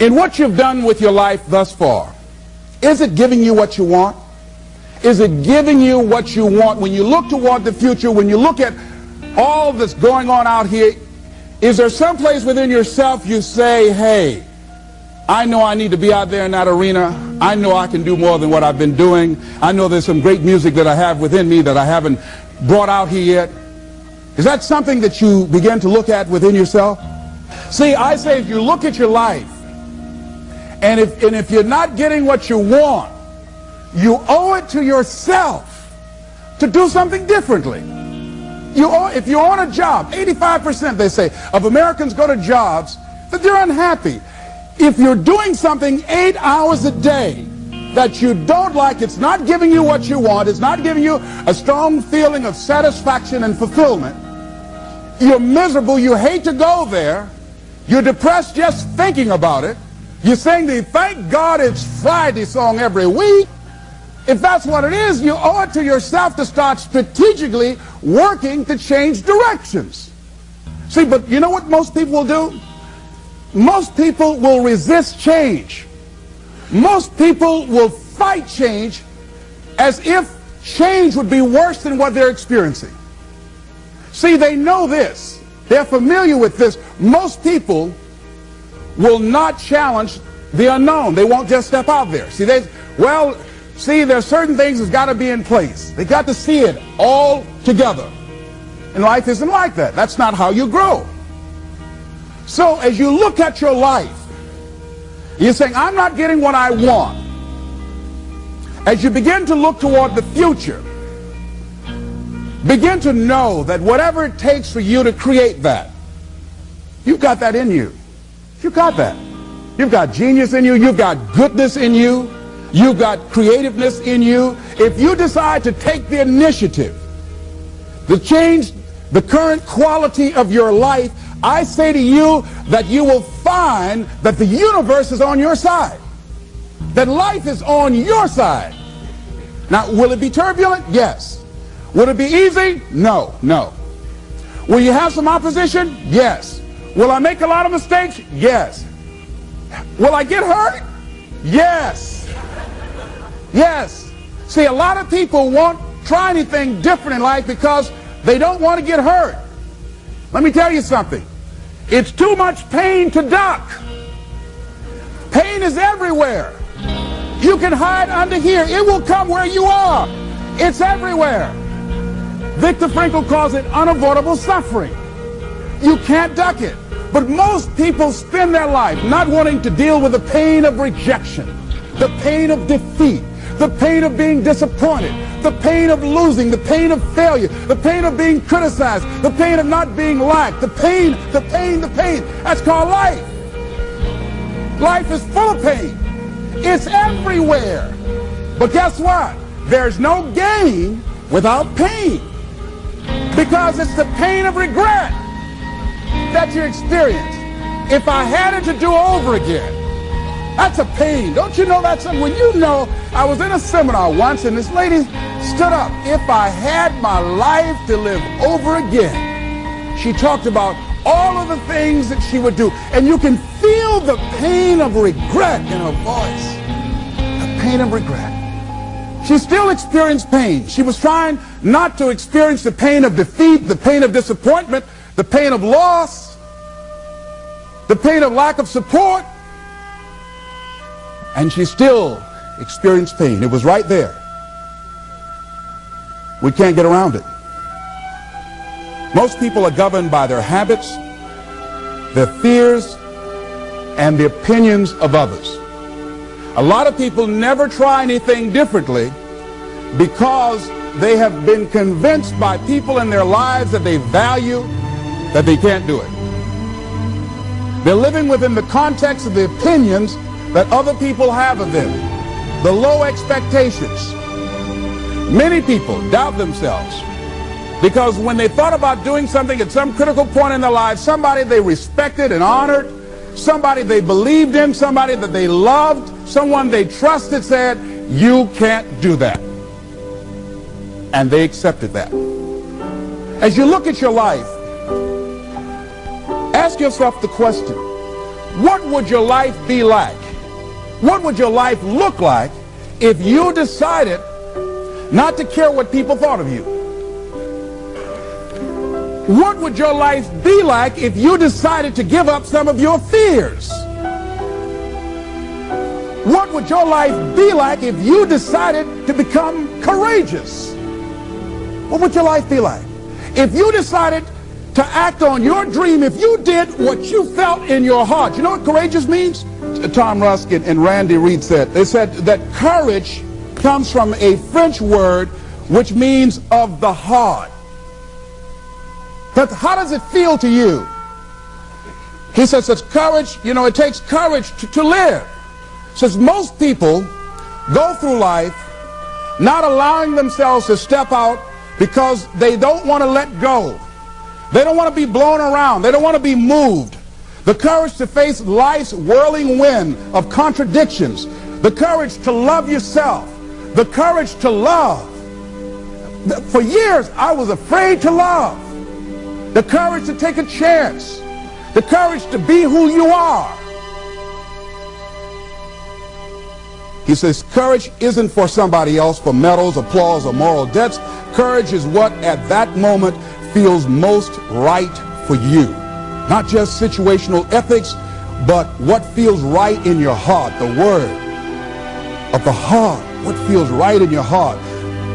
In what you've done with your life thus far, is it giving you what you want? Is it giving you what you want? When you look toward the future, when you look at all that's going on out here, is there some place within yourself you say, hey, I know I need to be out there in that arena. I know I can do more than what I've been doing. I know there's some great music that I have within me that I haven't brought out here yet. Is that something that you begin to look at within yourself? See, I say if you look at your life, and if you're not getting what you want, you owe it to yourself to do something differently. If you're on a job, 85% they say of Americans go to jobs that they're unhappy. If you're doing something 8 hours a day that you don't like, it's not giving you what you want, it's not giving you a strong feeling of satisfaction and fulfillment, you're miserable, you hate to go there, you're depressed just thinking about it, you sing the "Thank God It's Friday" song every week. If that's what it is, you owe it to yourself to start strategically working to change directions. See, but you know what most people will do? Most people will resist change. Most people will fight change as if change would be worse than what they're experiencing. See, they know this. They're familiar with this. Most people will not challenge the unknown. They won't just step out there. See, there's certain things that's got to be in place. They got to see it all together. And life isn't like that. That's not how you grow. So as you look at your life, you're saying, I'm not getting what I want. As you begin to look toward the future, begin to know that whatever it takes for you to create that, you've got that in you. You've got that. You've got genius in you. You've got goodness in you. You've got creativeness in you. If you decide to take the initiative to change the current quality of your life, I say to you that you will find that the universe is on your side, that life is on your side. Now, will it be turbulent? Yes. Will it be easy? No, no. Will you have some opposition? Yes. Will I make a lot of mistakes? Yes. Will I get hurt? Yes. Yes. See, a lot of people won't try anything different in life because they don't want to get hurt. Let me tell you something. It's too much pain to duck. Pain is everywhere. You can hide under here. It will come where you are. It's everywhere. Viktor Frankl calls it unavoidable suffering. You can't duck it. But most people spend their life not wanting to deal with the pain of rejection, the pain of defeat, the pain of being disappointed, the pain of losing, the pain of failure, the pain of being criticized, the pain of not being liked, the pain. That's called life. Life is full of pain. It's everywhere. But guess what? There's no gain without pain. Because it's the pain of regret that you experience. If I had it to do over again, that's a pain. Don't you know that's something? When you know, I was in a seminar once and this lady stood up. If I had my life to live over again, she talked about all of the things that she would do. And you can feel the pain of regret in her voice. The pain of regret. She still experienced pain. She was trying not to experience the pain of defeat, the pain of disappointment, the pain of loss, the pain of lack of support. And she still experienced pain. It was right there. We can't get around it. Most people are governed by their habits, their fears, and the opinions of others. A lot of people never try anything differently because they have been convinced by people in their lives that they value that they can't do it. They're living within the context of the opinions that other people have of them, the low expectations. Many people doubt themselves because when they thought about doing something at some critical point in their lives, somebody they respected and honored, somebody they believed in, somebody that they loved, someone they trusted said, you can't do that. And they accepted that. As you look at your life, ask yourself the question, What would your life be like? What would your life look like if you decided not to care what people thought of you? What would your life be like if you decided to give up some of your fears? What would your life be like if you decided to become courageous? What would your life be like? If you decided to act on your dream, if you did what you felt in your heart. You know what courageous means? Tom Ruskin and Randy Reed said, they said that courage comes from a French word which means of the heart. But how does it feel to you? He says it's courage, you know, it takes courage to live. Says most people go through life not allowing themselves to step out because they don't want to let go. They don't want to be blown around. They don't want to be moved. The courage to face life's whirling wind of contradictions. The courage to love yourself. The courage to love. For years, I was afraid to love. The courage to take a chance. The courage to be who you are. He says courage isn't for somebody else, for medals, applause, or moral debts. Courage is what at that moment feels most right for you. Not just situational ethics, but what feels right in your heart. The word of the heart. What feels right in your heart.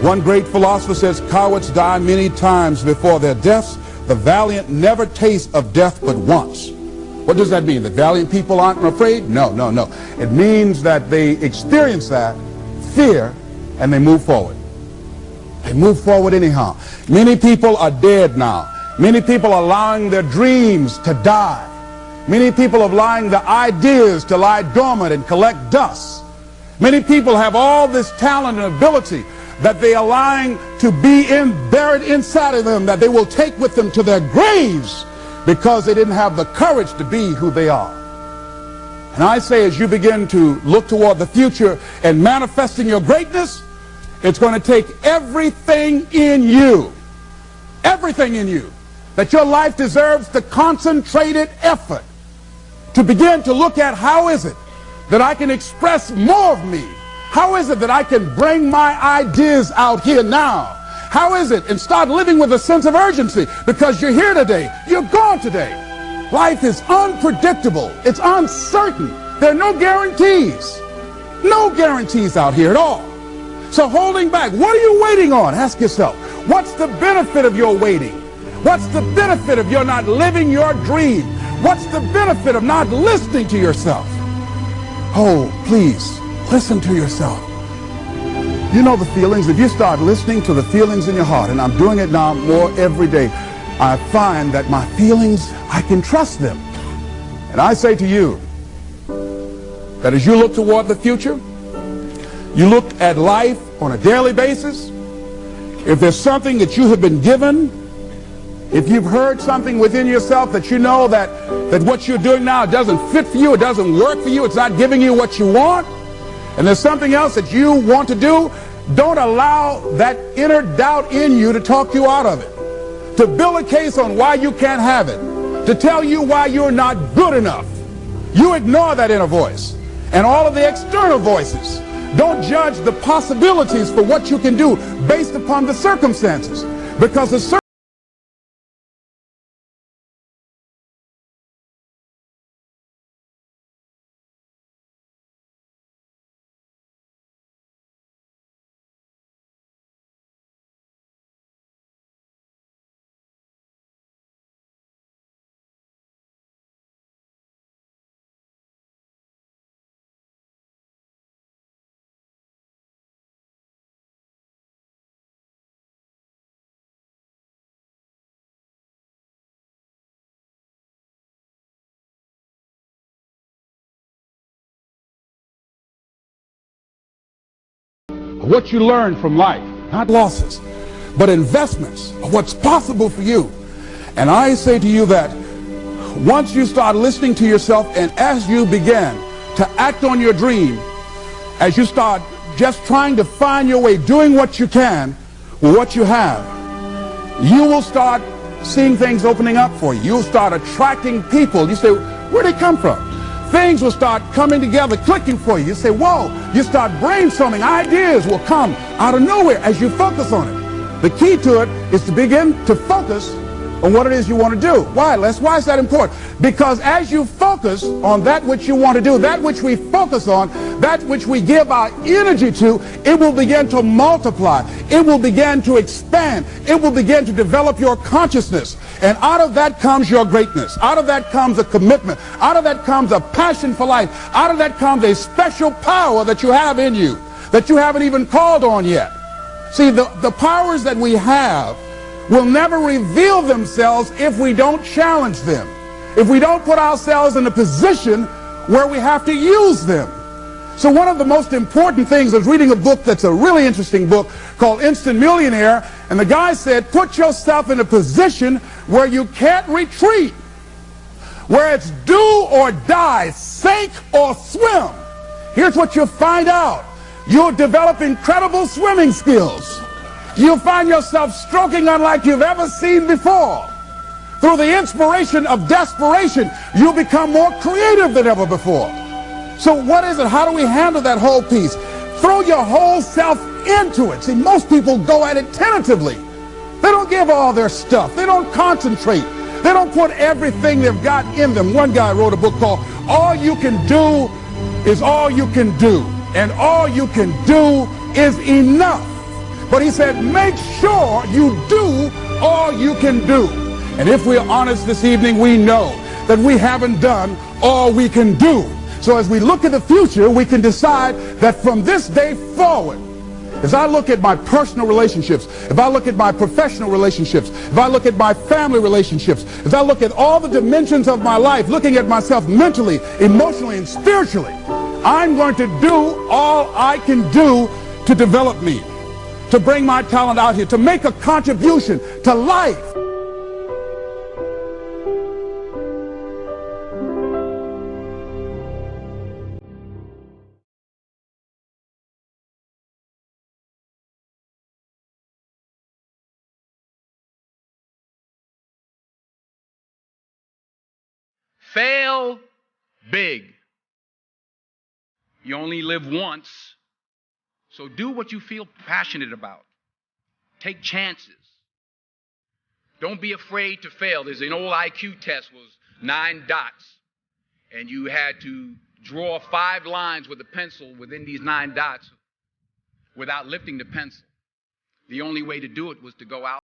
One great philosopher says, cowards die many times before their deaths. The valiant never taste of death but once. What does that mean? The valiant people aren't afraid? No, no, no. It means that they experience that fear and they move forward. They move forward anyhow. Many people are dead now. Many people are allowing their dreams to die. Many people are allowing the ideas to lie dormant and collect dust. Many people have all this talent and ability that they are allowing to be buried inside of them, that they will take with them to their graves because they didn't have the courage to be who they are. And I say, as you begin to look toward the future and manifesting your greatness, it's going to take everything in you, that your life deserves the concentrated effort to begin to look at how is it that I can express more of me? How is it that I can bring my ideas out here now? How is it? And start living with a sense of urgency, because you're here today, you're gone today. Life is unpredictable. It's uncertain. There are no guarantees. No guarantees out here at all. So holding back, what are you waiting on? Ask yourself, what's the benefit of your waiting? What's the benefit of your not living your dream? What's the benefit of not listening to yourself? Oh, please, listen to yourself. You know the feelings. If you start listening to the feelings in your heart, and I'm doing it now more every day, I find that my feelings, I can trust them. And I say to you that as you look toward the future, you look at life on a daily basis, if there's something that you have been given, if you've heard something within yourself that you know that what you're doing now doesn't fit for you, it doesn't work for you, it's not giving you what you want, and there's something else that you want to do, don't allow that inner doubt in you to talk you out of it, to build a case on why you can't have it, to tell you why you're not good enough. You ignore that inner voice and all of the external voices. Don't judge the possibilities for what you can do based upon the circumstances, because the what you learn from life, not losses, but investments of what's possible for you. And I say to you that once you start listening to yourself, and as you begin to act on your dream, as you start just trying to find your way, doing what you can with what you have, you will start seeing things opening up for you. You'll start attracting people. You say, where'd they come from? things will start coming together, clicking for you. You say, whoa, you start brainstorming. Ideas will come out of nowhere as you focus on it. The key to it is to begin to focus on what it is you want to do. Why, Les? Why is that important? Because as you focus on that which you want to do, that which we focus on, that which we give our energy to, it will begin to multiply. It will begin to expand. It will begin to develop your consciousness. And out of that comes your greatness. Out of that comes a commitment. Out of that comes a passion for life. Out of that comes a special power that you have in you that you haven't even called on yet. See, the powers that we have will never reveal themselves if we don't challenge them, if we don't put ourselves in a position where we have to use them. So one of the most important things, I was reading a book that's a really interesting book called Instant Millionaire, and the guy said, put yourself in a position where you can't retreat, where it's do or die, sink or swim. Here's what you'll find out. You'll develop incredible swimming skills. You'll find yourself stroking unlike you've ever seen before. Through the inspiration of desperation, you'll become more creative than ever before. So what is it? How do we handle that whole piece? Throw your whole self into it. See, most people go at it tentatively. They don't give all their stuff. They don't concentrate. They don't put everything they've got in them. One guy wrote a book called All You Can Do Is All You Can Do. And all you can do is enough. But he said, make sure you do all you can do. And if we're honest this evening, we know that we haven't done all we can do. So as we look at the future, we can decide that from this day forward, as I look at my personal relationships, if I look at my professional relationships, if I look at my family relationships, if I look at all the dimensions of my life, looking at myself mentally, emotionally, and spiritually, I'm going to do all I can do to develop me, to bring my talent out here, to make a contribution to life. Fail big. You only live once, so do what you feel passionate about. Take chances. Don't be afraid to fail. There's an old IQ test, was 9 dots, and you had to draw 5 lines with a pencil within these 9 dots without lifting the pencil. The only way to do it was to go out.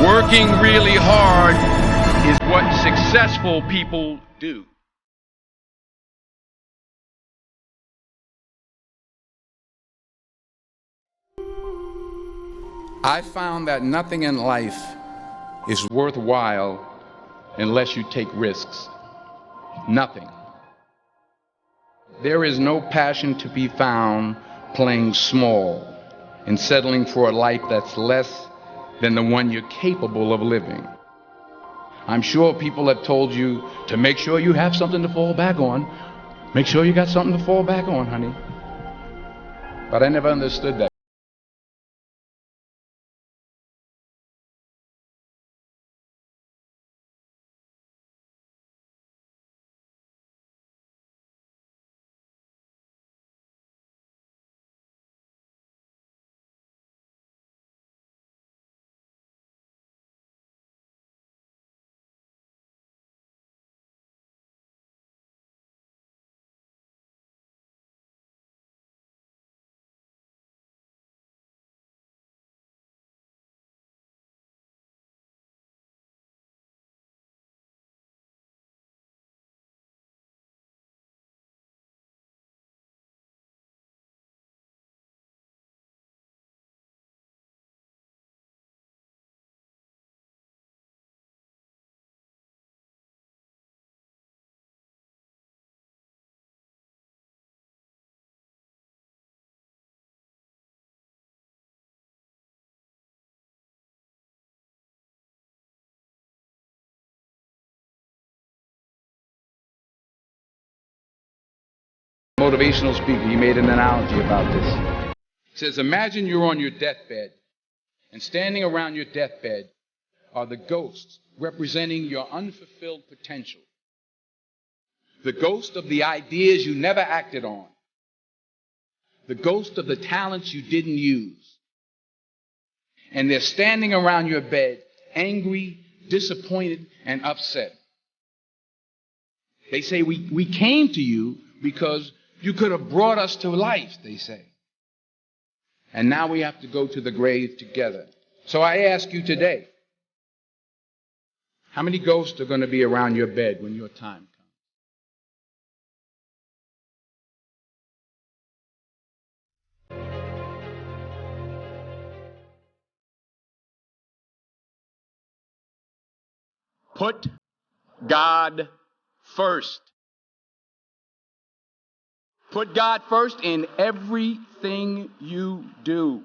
Working really hard is what successful people do. I found that nothing in life is worthwhile unless you take risks. Nothing. There is no passion to be found playing small and settling for a life that's less than the one you're capable of living. I'm sure people have told you to make sure you have something to fall back on. Make sure you got something to fall back on, honey. But I never understood that. motivational speaker. He made an analogy about this. He says, imagine you're on your deathbed, and standing around your deathbed are the ghosts representing your unfulfilled potential. The ghost of the ideas you never acted on. The ghost of the talents you didn't use. And they're standing around your bed, angry, disappointed, and upset. They say, we came to you because you could have brought us to life, they say. And now we have to go to the grave together. So I ask you today, how many ghosts are going to be around your bed when your time comes? Put God first. Put God first in everything you do.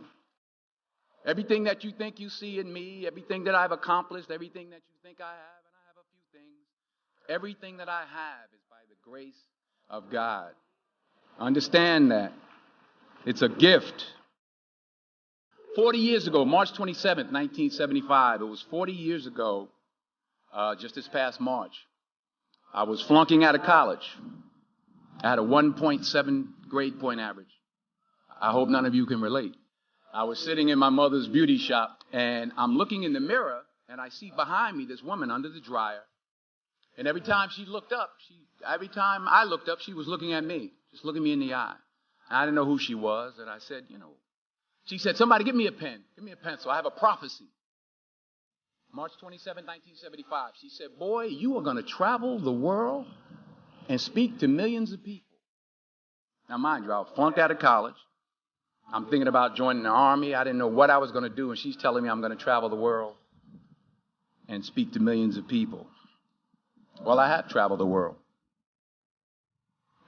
Everything that you think you see in me, everything that I've accomplished, everything that you think I have, and I have a few things, everything that I have is by the grace of God. Understand that. It's a gift. 40 years ago, March 27th, 1975, it was 40 years ago, just this past March, I was flunking out of college. I had a 1.7 grade point average. I hope none of you can relate. I was sitting in my mother's beauty shop, and I'm looking in the mirror, and I see behind me this woman under the dryer. And every time I looked up, she was looking at me, just looking me in the eye. And I didn't know who she was, and I said, she said, somebody give me a pen, give me a pencil. I have a prophecy. March 27, 1975. She said, boy, you are going to travel the world and speak to millions of people. Now, mind you, I was flunked out of college. I'm thinking about joining the army. I didn't know what I was going to do, and she's telling me I'm going to travel the world and speak to millions of people. Well, I have traveled the world,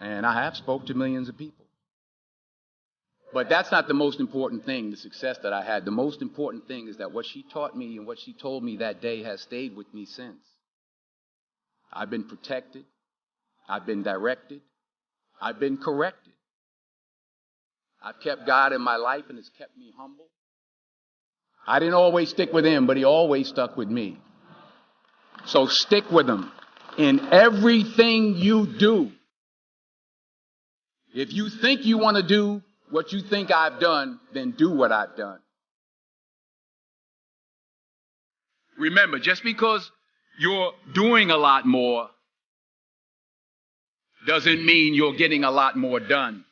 and I have spoke to millions of people. But that's not the most important thing, the success that I had. The most important thing is that what she taught me and what she told me that day has stayed with me since. I've been protected. I've been directed. I've been corrected. I've kept God in my life, and it's kept me humble. I didn't always stick with him, but he always stuck with me. So stick with him in everything you do. If you think you want to do what you think I've done, then do what I've done. Remember, just because you're doing a lot more doesn't mean you're getting a lot more done.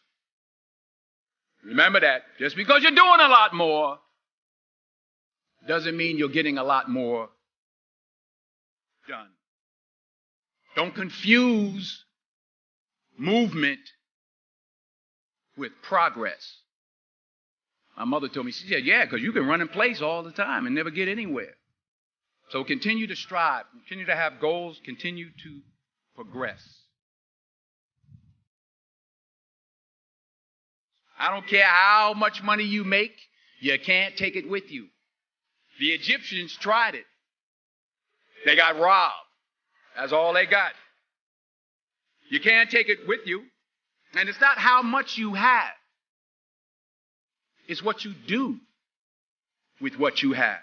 Remember that. Just because you're doing a lot more doesn't mean you're getting a lot more done. Don't confuse movement with progress. My mother told me, she said, yeah, because you can run in place all the time and never get anywhere. So continue to strive, continue to have goals, continue to progress. I don't care how much money you make, you can't take it with you. The Egyptians tried it. They got robbed. That's all they got. You can't take it with you. And it's not how much you have. It's what you do with what you have.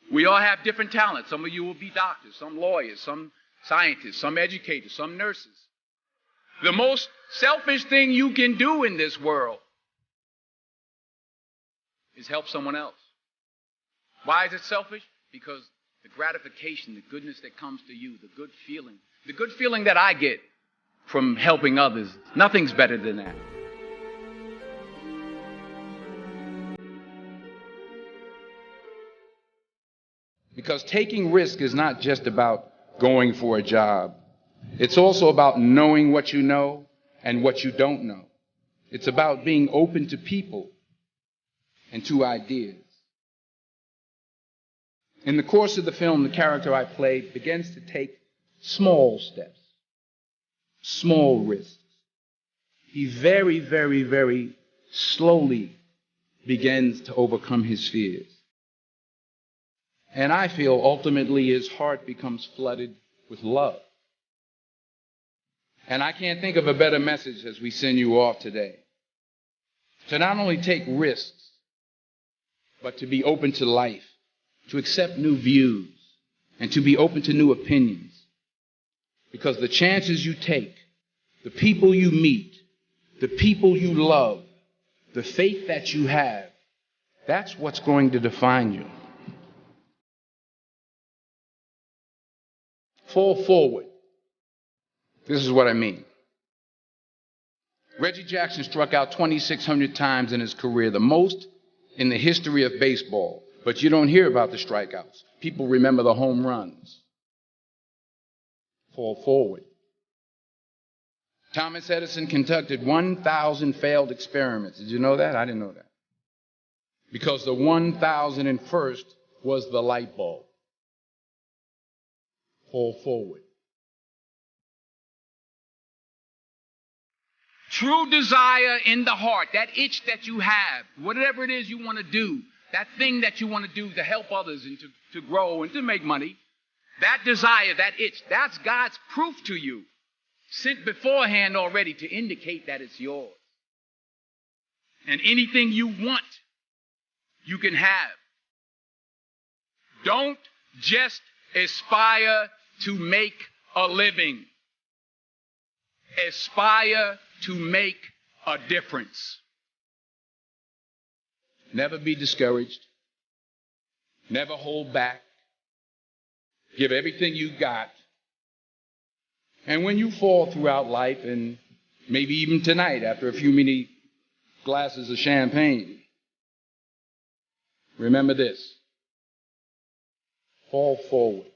We all have different talents. Some of you will be doctors, some lawyers, some scientists, some educators, some nurses. The most selfish thing you can do in this world is help someone else. Why is it selfish? Because the gratification, the goodness that comes to you, the good feeling that I get from helping others, nothing's better than that. Because taking risk is not just about going for a job. It's also about knowing what you know and what you don't know. It's about being open to people and to ideas. In the course of the film, the character I played begins to take small steps, small risks. He very, very, very slowly begins to overcome his fears. And I feel ultimately his heart becomes flooded with love. And I can't think of a better message as we send you off today. To not only take risks, but to be open to life, to accept new views, and to be open to new opinions. Because the chances you take, the people you meet, the people you love, the faith that you have, that's what's going to define you. Fall forward. This is what I mean. Reggie Jackson struck out 2,600 times in his career, the most in the history of baseball. But you don't hear about the strikeouts. People remember the home runs. Fall forward. Thomas Edison conducted 1,000 failed experiments. Did you know that? I didn't know that. Because the 1,001st was the light bulb. Fall forward. True desire in the heart, that itch that you have, whatever it is you want to do, that thing that you want to do to help others and to grow and to make money, that desire, that itch, that's God's proof to you, sent beforehand already to indicate that it's yours. And anything you want, you can have. Don't just aspire to make a living. Aspire to make a difference. Never be discouraged. Never hold back. Give everything you got. And when you fall throughout life, and maybe even tonight after a few many glasses of champagne, remember this. Fall forward.